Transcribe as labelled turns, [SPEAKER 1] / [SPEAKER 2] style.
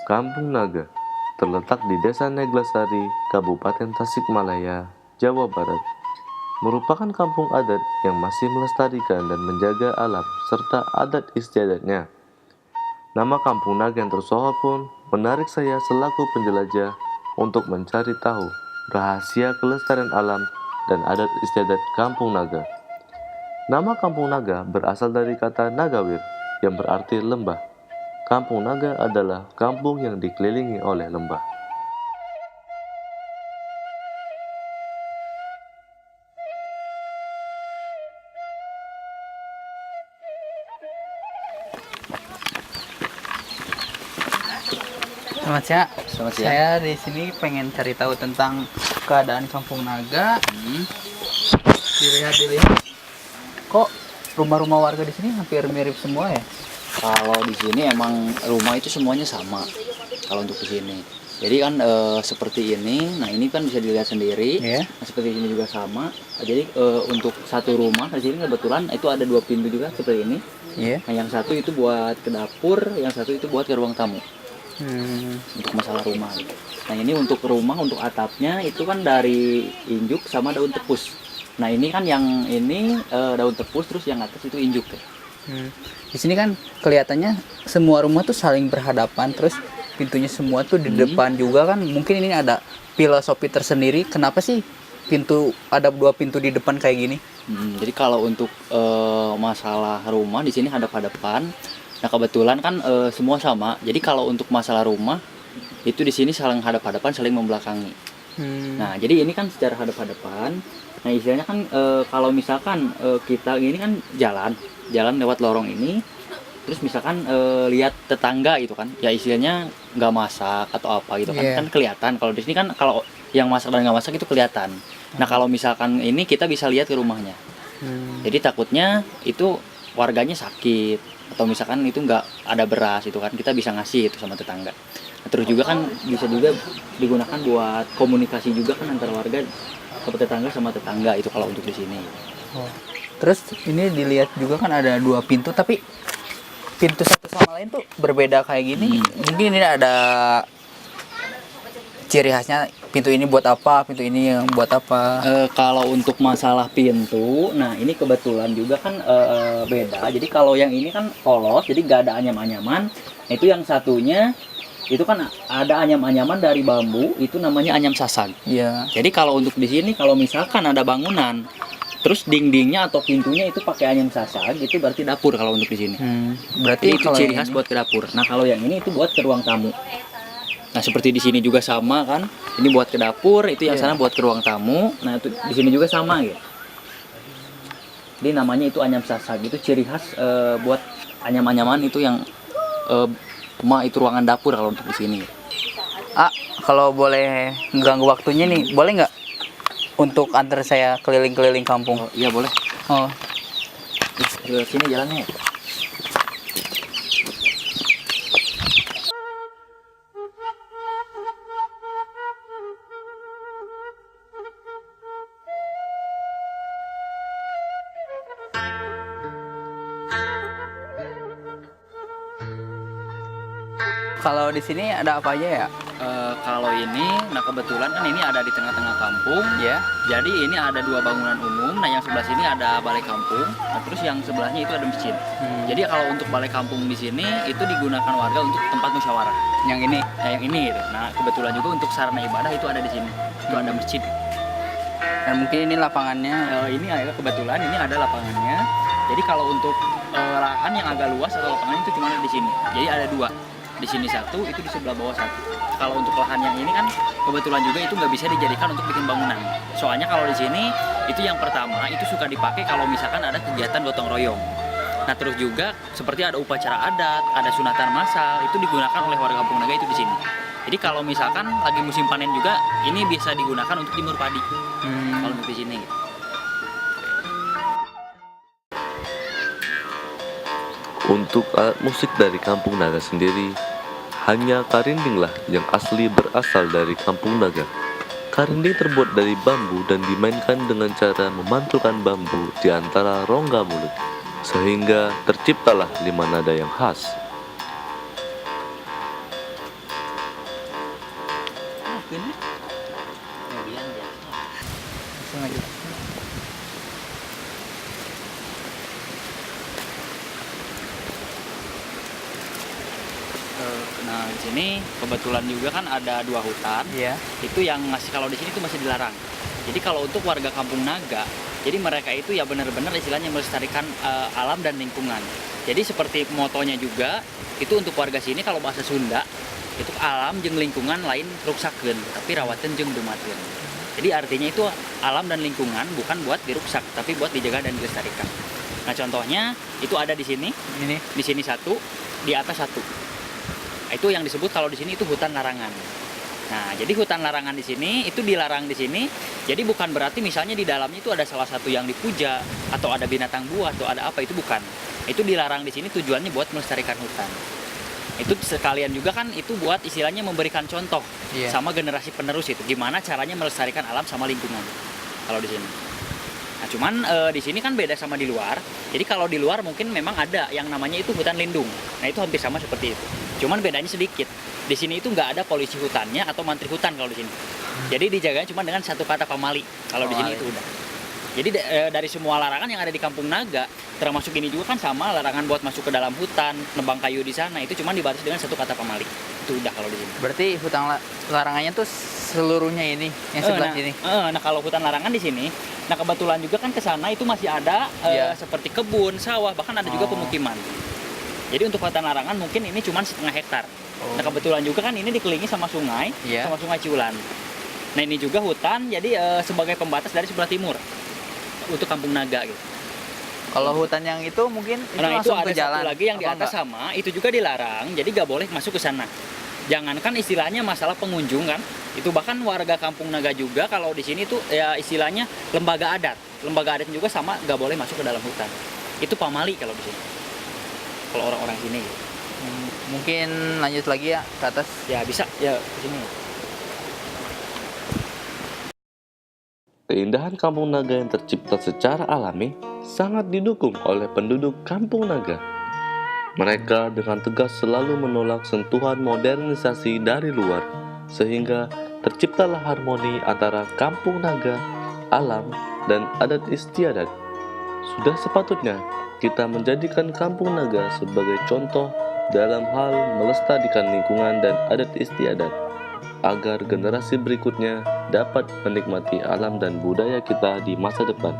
[SPEAKER 1] Kampung Naga terletak di Desa Neglasari, Kabupaten Tasikmalaya, Jawa Barat. Merupakan kampung adat yang masih melestarikan dan menjaga alam serta adat istiadatnya. Nama Kampung Naga yang tersohor pun menarik saya selaku penjelajah untuk mencari tahu rahasia kelestarian alam dan adat istiadat Kampung Naga. Nama Kampung Naga berasal dari kata Nagawir yang berarti lembah. Kampung Naga adalah kampung yang dikelilingi oleh lembah.
[SPEAKER 2] Selamat siang.
[SPEAKER 3] Selamat siang.
[SPEAKER 2] Saya di sini pengen cari tahu tentang keadaan Kampung Naga. Dilihat. Kok rumah-rumah warga di sini hampir mirip semua ya?
[SPEAKER 3] Kalau di sini emang rumah itu semuanya sama. Kalau untuk di sini. Jadi kan seperti ini. Nah, ini kan bisa dilihat sendiri.
[SPEAKER 2] Iya.
[SPEAKER 3] Nah, seperti ini juga sama. Jadi untuk satu rumah di sini kebetulan itu ada 2 pintu juga seperti ini.
[SPEAKER 2] Iya.
[SPEAKER 3] Nah, yang satu itu buat ke dapur, yang satu itu buat ke ruang tamu. Untuk masalah rumah. Nah, ini untuk rumah, untuk atapnya itu kan dari injuk sama daun tepus. Nah, ini kan yang ini daun tepus, terus yang atas itu injuk ya.
[SPEAKER 2] Di sini kan kelihatannya semua rumah tuh saling berhadapan, terus pintunya semua tuh di depan juga kan. Mungkin ini ada filosofi tersendiri. Kenapa sih ada 2 pintu di depan kayak gini?
[SPEAKER 3] Jadi kalau untuk masalah rumah di sini hadap-hadapan. Nah, kebetulan kan semua sama. Jadi kalau untuk masalah rumah itu di sini saling hadap-hadapan, saling membelakangi. Nah, jadi ini kan secara hadap-hadapan. Nah, istilahnya kan kalau misalkan kita ini kan jalan lewat lorong ini, terus misalkan lihat tetangga gitu kan, ya istilahnya nggak masak atau apa gitu kan,
[SPEAKER 2] Yeah.
[SPEAKER 3] kan kelihatan. Kalau di sini kan kalau yang masak dan nggak masak itu kelihatan. Nah, kalau misalkan ini kita bisa lihat ke rumahnya. Jadi takutnya itu warganya sakit atau misalkan itu nggak ada beras itu kan, kita bisa ngasih itu sama tetangga. Nah, terus juga kan bisa juga digunakan buat komunikasi juga kan antara warga ke tetangga sama tetangga itu kalau untuk di sini.
[SPEAKER 2] Terus ini dilihat juga kan ada 2 pintu, tapi pintu satu sama lain tuh berbeda kayak gini. Mungkin ini ada ciri khasnya, pintu ini buat apa, pintu ini yang buat apa.
[SPEAKER 3] Kalau untuk masalah pintu, nah ini kebetulan juga kan beda. Jadi kalau yang ini kan polos, jadi nggak ada anyam-anyaman. Itu yang satunya itu kan ada anyam-anyaman dari bambu, itu namanya anyam sasag.
[SPEAKER 2] Iya.
[SPEAKER 3] Jadi kalau untuk di sini kalau misalkan ada bangunan, terus dindingnya atau pintunya itu pakai anyam sasag, itu berarti dapur kalau untuk di sini.
[SPEAKER 2] Berarti
[SPEAKER 3] Jadi itu
[SPEAKER 2] kalau
[SPEAKER 3] ciri
[SPEAKER 2] yang
[SPEAKER 3] khas
[SPEAKER 2] ini-
[SPEAKER 3] buat ke dapur. Nah, kalau yang ini itu buat ke ruang tamu. Nah, seperti di sini juga sama kan. Ini buat ke dapur, itu yang
[SPEAKER 2] Iya.
[SPEAKER 3] sana buat ke ruang tamu. Nah, itu di sini juga sama gitu. Jadi namanya itu anyam sasag. Itu ciri khas buat anyam-anyaman itu yang itu ruangan dapur kalau untuk di sini.
[SPEAKER 2] Kalau boleh mengganggu waktunya nih, boleh nggak untuk antar saya keliling-keliling kampung?
[SPEAKER 3] Oh, iya boleh.
[SPEAKER 2] Oh,
[SPEAKER 3] Ke sini jalannya.
[SPEAKER 2] kalau di sini ada apa aja ya?
[SPEAKER 3] Kalau ini, nah kebetulan kan ini ada di tengah-tengah kampung.
[SPEAKER 2] Ya.
[SPEAKER 3] Jadi ini ada 2 bangunan umum. Nah, yang sebelah sini ada balai kampung. Nah, terus yang sebelahnya itu ada masjid. Jadi kalau untuk balai kampung di sini itu digunakan warga untuk tempat musyawarah.
[SPEAKER 2] Yang ini.
[SPEAKER 3] Nah, yang ini gitu. Nah, kebetulan juga untuk sarana ibadah itu ada di sini. Itu ada masjid.
[SPEAKER 2] Dan mungkin ini lapangannya.
[SPEAKER 3] Ini kebetulan ini ada lapangannya. Jadi kalau untuk lahan yang agak luas atau lapangan itu cuma ada di sini. Jadi ada 2. Di sini 1, itu di sebelah bawah 1. Kalau untuk lahan yang ini kan kebetulan juga itu nggak bisa dijadikan untuk bikin bangunan. Soalnya kalau di sini itu yang pertama itu suka dipakai kalau misalkan ada kegiatan gotong royong. Nah, terus juga seperti ada upacara adat, ada sunatan massal, itu digunakan oleh warga Kampung Naga itu di sini. Jadi kalau misalkan lagi musim panen juga ini bisa digunakan untuk jemur padi. Kalau untuk di sini.
[SPEAKER 1] Untuk alat musik dari Kampung Naga sendiri, hanya karindinglah yang asli berasal dari Kampung Naga. Karinding terbuat dari bambu dan dimainkan dengan cara memantulkan bambu di antara rongga mulut, sehingga terciptalah 5 nada yang khas.
[SPEAKER 3] Kan? Kemudian ya.
[SPEAKER 2] Langsung aja.
[SPEAKER 3] Nah di sini kebetulan juga kan ada 2 hutan.
[SPEAKER 2] Iya.
[SPEAKER 3] Itu yang masih, kalau di sini itu masih dilarang. Jadi kalau untuk warga Kampung Naga, jadi mereka itu ya benar-benar istilahnya melestarikan alam dan lingkungan. Jadi seperti motonya juga, itu untuk warga sini kalau bahasa Sunda, itu alam jeung lingkungan lain ruksakeun, tapi rawatin jeung dumateun. Jadi artinya itu alam dan lingkungan bukan buat diruksak, tapi buat dijaga dan dilestarikan. Nah contohnya itu ada di sini,
[SPEAKER 2] Ini.
[SPEAKER 3] di sini 1, di atas 1. Nah, itu yang disebut kalau di sini itu hutan larangan. Nah, jadi hutan larangan di sini itu dilarang di sini. Jadi bukan berarti misalnya di dalamnya itu ada salah satu yang dipuja atau ada binatang buas atau ada apa, itu bukan. Itu dilarang di sini tujuannya buat melestarikan hutan. Itu sekalian juga kan itu buat istilahnya memberikan contoh
[SPEAKER 2] Iya.
[SPEAKER 3] sama generasi penerus itu gimana caranya melestarikan alam sama lingkungan. Kalau di sini. Nah, cuman di sini kan beda sama di luar. Jadi kalau di luar mungkin memang ada yang namanya itu hutan lindung. Nah, itu hampir sama seperti itu. Cuman bedanya sedikit. Di sini itu nggak ada polisi hutannya atau mantri hutan kalau di sini. Jadi dijaganya cuma dengan satu kata pamali. Kalau di sini itu udah. Jadi dari semua larangan yang ada di Kampung Naga, termasuk ini juga kan sama, larangan buat masuk ke dalam hutan, nebang kayu di sana, itu cuma dibatasi dengan satu kata pamali. Itu udah kalau di sini.
[SPEAKER 2] Berarti hutan larangannya tuh seluruhnya ini, yang sebelah sini.
[SPEAKER 3] Nah kalau hutan larangan di sini, nah kebetulan juga kan ke sana itu masih ada
[SPEAKER 2] Iya.
[SPEAKER 3] seperti kebun, sawah, bahkan ada juga
[SPEAKER 2] Oh.
[SPEAKER 3] pemukiman. Jadi untuk hutan larangan mungkin ini cuma setengah hektar.
[SPEAKER 2] Oh.
[SPEAKER 3] Nah kebetulan juga kan ini dikelilingi sama sungai,
[SPEAKER 2] Iya.
[SPEAKER 3] sama sungai Ciulan. Nah ini juga hutan, jadi sebagai pembatas dari sebelah timur untuk Kampung Naga gitu.
[SPEAKER 2] Kalau hutan yang itu mungkin itu
[SPEAKER 3] Nah itu
[SPEAKER 2] langsung
[SPEAKER 3] ada
[SPEAKER 2] ke jalan.
[SPEAKER 3] satu lagi yang di
[SPEAKER 2] apa
[SPEAKER 3] atas
[SPEAKER 2] enggak?
[SPEAKER 3] sama, itu juga dilarang, jadi nggak boleh masuk ke sana. Jangankan istilahnya masalah pengunjung kan, itu bahkan warga Kampung Naga juga kalau di sini tuh ya istilahnya lembaga adat. Lembaga adat juga sama nggak boleh masuk ke dalam hutan. Itu pamali kalau di sini. Kalau orang-orang sini gitu.
[SPEAKER 2] Mungkin lanjut lagi ya ke atas.
[SPEAKER 3] Ya bisa ya ke sini.
[SPEAKER 1] Keindahan Kampung Naga yang tercipta secara alami sangat didukung oleh penduduk Kampung Naga. Mereka dengan tegas selalu menolak sentuhan modernisasi dari luar, sehingga terciptalah harmoni antara Kampung Naga, alam, dan adat istiadat. Sudah sepatutnya kita menjadikan Kampung Naga sebagai contoh dalam hal melestarikan lingkungan dan adat istiadat, agar generasi berikutnya dapat menikmati alam dan budaya kita di masa depan.